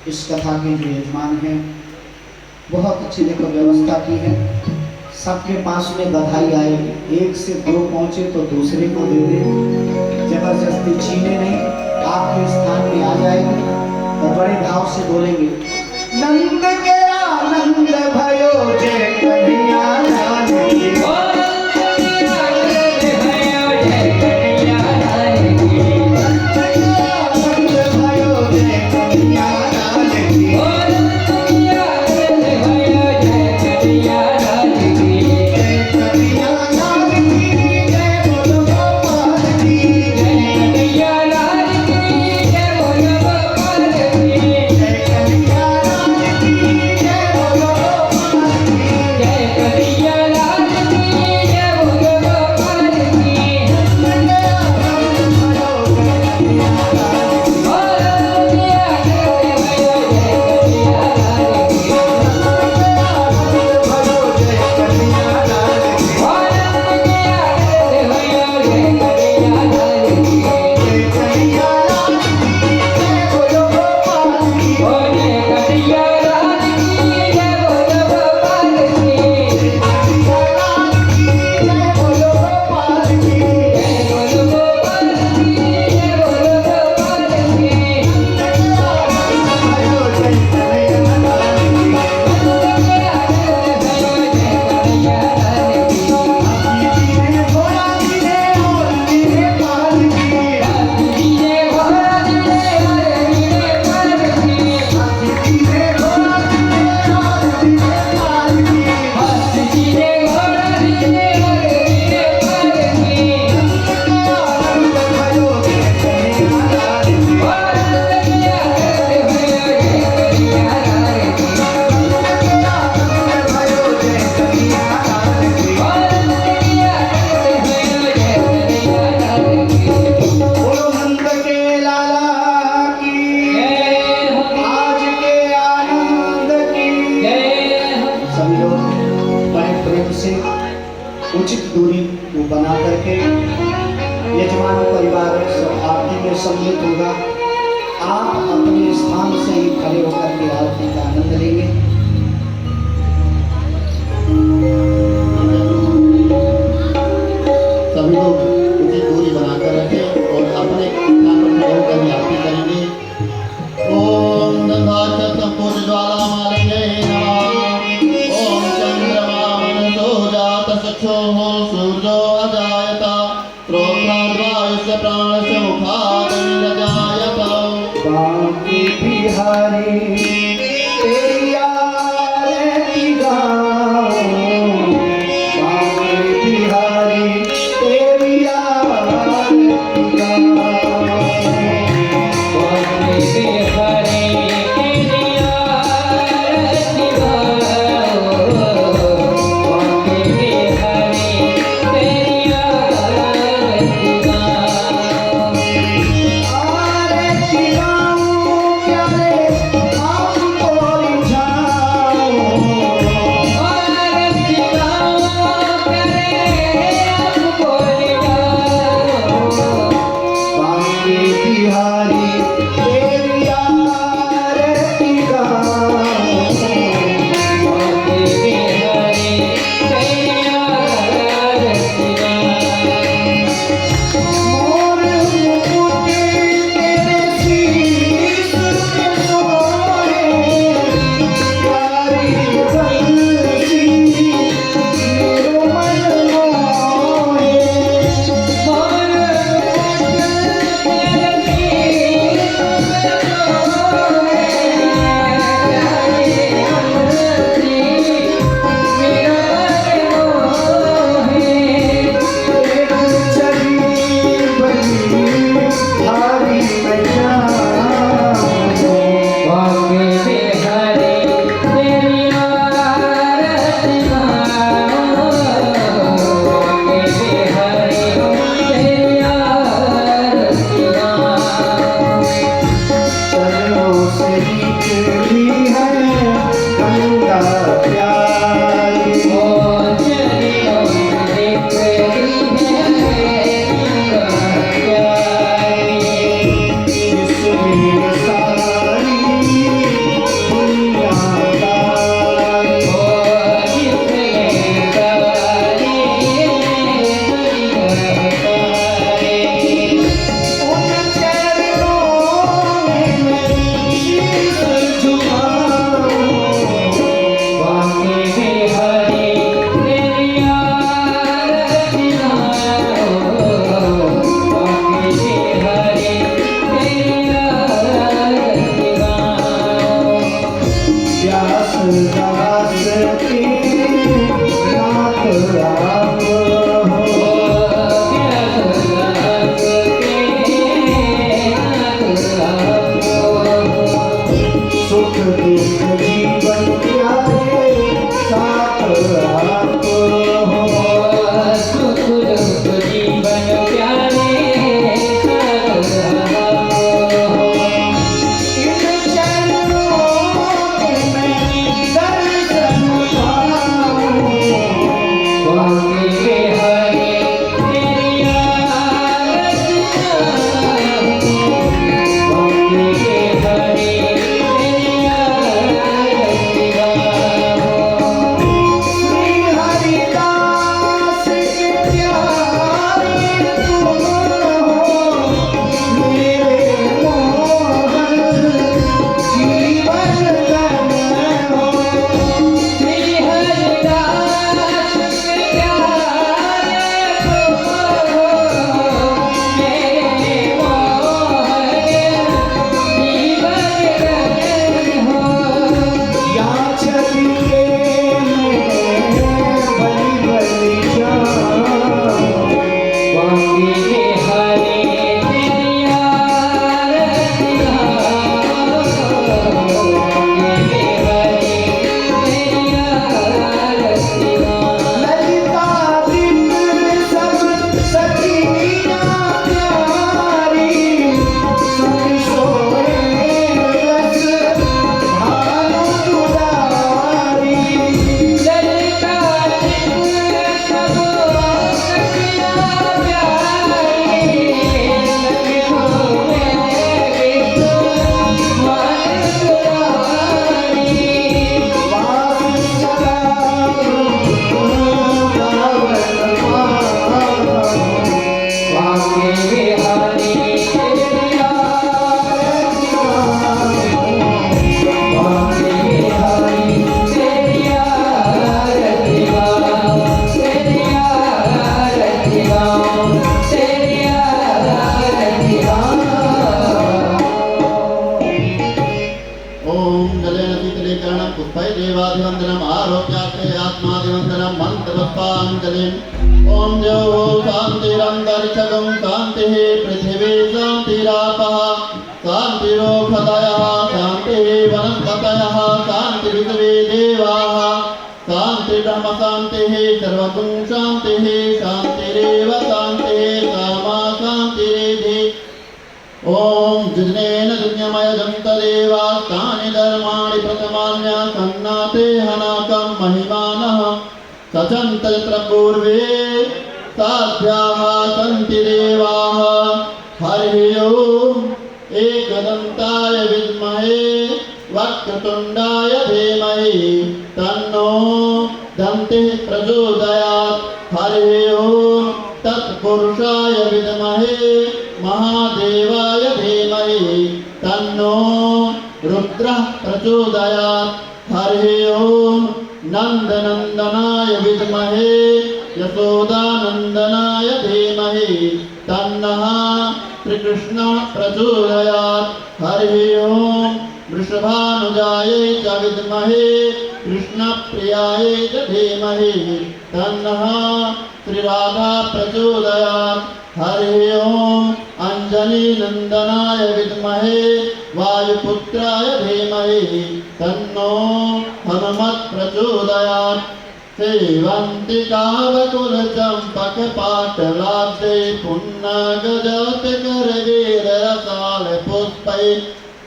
S1: इस कथा के जो यजमान हैं बहुत अच्छी देखो व्यवस्था की है। सबके पास में बधाई आएगी, एक से दो पहुंचे तो दूसरे को दे दे, जबरदस्ती छीने नहीं, आपके स्थान में आ जाएगी और बड़े भाव से बोलेंगे नंद के आनंद भयो जय कन्हैया लाल की।
S2: Yeah.
S1: उचित दूरी को बना करके यजमान परिवार सब आरती में सम्मिलित होगा। आप अपने स्थान से ही खड़े होकर के आरती का आनंद लेंगे।
S2: सभी लोग उचित दूरी बनाकर रखें और अपने स्थान पर खड़े होकर ही आरती करेंगे। ओम ज्वालामालये नमः। ओम चंद्रमा मनसो जात चक्षुः सूर्यो अजायत श्रोत्राद्वायुस्य प्राणस्य मुखात् निरजायत।
S1: बांके बिहारी तेरी आरती गाओ, बांके बिहारी तेरी आरती गाओ, बांके बिहारी तेरी आरती गाओ, बांके बिहारी तेरी आरती गाओ। आरती गाओ प्यारे आपको रिझाओ, आरती गाओ प्यारे आपको रिझाओ, बांके बिहारी तेरी आरती गाओ, बांके बिहारी तेरी आरती गाओ। मोर मुकुट तेरे शीश पे सोहे, प्यारी बंसी मेरो मन मोहे। मोर मुकुट तेरे शीश पे सोहे, प्यारी बंसी मेरो मन मोहे। एक चली बनी भारी मैया, बांके बिहारी तेरी आरती गाओ, बांके बिहारी तेरी आरती गाओ। चरणों से निकली है गंगा प्यारी, ओ चरणों से निकली है गंगा प्यारी, जिसमें सारी दुनिया तारी, ओ जिसमें सारी दुनिया तारी। उन चरणों में मैं शीश झुकाऊं, बांके बिहारी तेरी आरती गाओ, बांके बिहारी तेरी आरती गाओ। व्यास दास के नाथ आप हो, व्यास दास के नाथ आप हो। सुख दुख जीवन प्यारे साथ आप हो, सुख दुख जीवन प्यारे साथ आप हो। इन चरणों में मैं दर्शन पाऊं, बांके बिहारी तेरी आरती गाओ, बांके बिहारी तेरी आरती गाओ। श्री हरिदास के प्यारे तुम हो, मेरे मोहन जीवन धन हो। श्री हरिदास के प्यारे
S2: ओम जो शांतिरंतरिक्षगं शांतिः पृथिवी शांतिरापः शांतिरोषधयः शांतिः वनस्पतयः शांतिर्विश्वे देवाः शांतिर्ब्रह्म शांतिः सर्वगुण शांतिः शांतिरेव शांतिः सामा शांतिरेधि ओम जिनेन दुर्यमय जन्तदेवास्तानि धर्माणि प्रथमान्य सन्नाते हनाकं महिमानः सचन्त यत्र पूर्वे साध्याः सन्ति देवाः हरिः ओम् एकदन्ताय विद्महे वक्रतुण्डाय धीमहि तन्नो दन्तिः प्रचोदयात् हरिः ओम् तत्पुरुषाय विद्महे महादेवाय धीमहि तन्नो रुद्रः प्रचोदयात् हरिः ओम् नन्दनन्दनाय विद्महे यशोदानन्दनाय धीमहि तन्नः श्रीकृष्णः प्रचोदयात् हरिः ओम् वृषभानुजायै च विद्महे कृष्णप्रियायै च धीमहि तन्नः श्रीराधा प्रचोदयात् हरिः ओम् अंजनीनन्दनाय विद्महे वायुपुत्राय धीमहि तन्नो हनुमत् प्रचोदयात् सेवन्ति कावकुलचम्पकपाटलाब्धे पुन्नगजोत्करवीररसालपुष्पै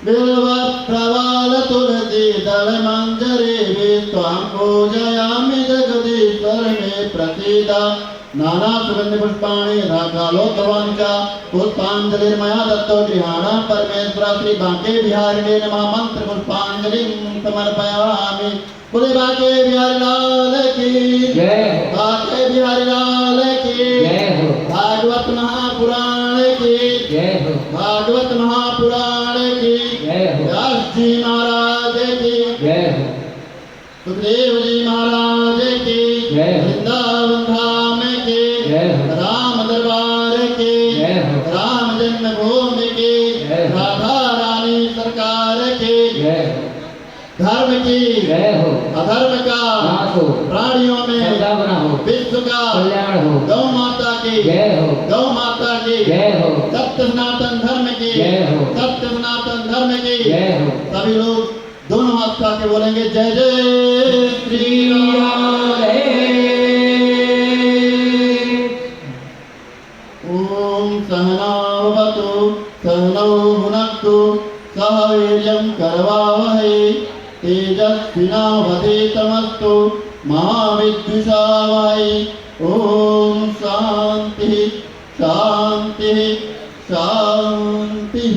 S2: बिल्वप्रवालतुलसीदलमञ्जरीभिः त्वां पूजयामि जगदीश्वर मे प्रसीद नानासुगन्धिपुष्पाणि राकालोत्तवानि च पुष्पाञ्जलिर्मया दत्तो गृहाणां परमेश्वर श्री बांके बिहारिणे नमः मन्त्रपुष्पाञ्जलिं समर्पयामि। बोले बांके बिहारी लाल की
S3: जय हो।
S2: बांके बिहारी लाल की
S3: जय हो।
S2: भागवत महापुराण की
S3: जय हो।
S2: भागवत महापुराण की
S3: जय हो।
S2: व्यास जी महाराज की
S3: जय हो।
S2: सुखदेव जी महाराज की
S3: जय हो।
S2: वृंदावन धाम की
S3: जय हो।
S2: राम दरबार की
S3: जय हो।
S2: राम जन्मभूमि की
S3: जय हो।
S2: राधा रानी सरकार की
S3: जय हो।
S2: धर्म की
S3: जय हो।
S2: अधर्म का
S3: नाश हो।
S2: प्राणियों में
S3: सद्भावना हो।
S2: विश्व का
S3: कल्याण हो।
S2: गौ माता की
S3: जय हो।
S2: गौ माता की
S3: जय हो।
S2: सत्य सनातन धर्म की
S3: जय हो।
S2: सत्य सनातन धर्म की
S3: जय हो।
S2: सभी लोग दोनों हाथ उठा के बोलेंगे जय जय श्री राम। ओम सहनावतु सहनौ भुनक्तु सह वीर्यं करवावहै तेजस्विनावधीतमस्तु मा विद्विषावहै। ओम शांति शांति शांति।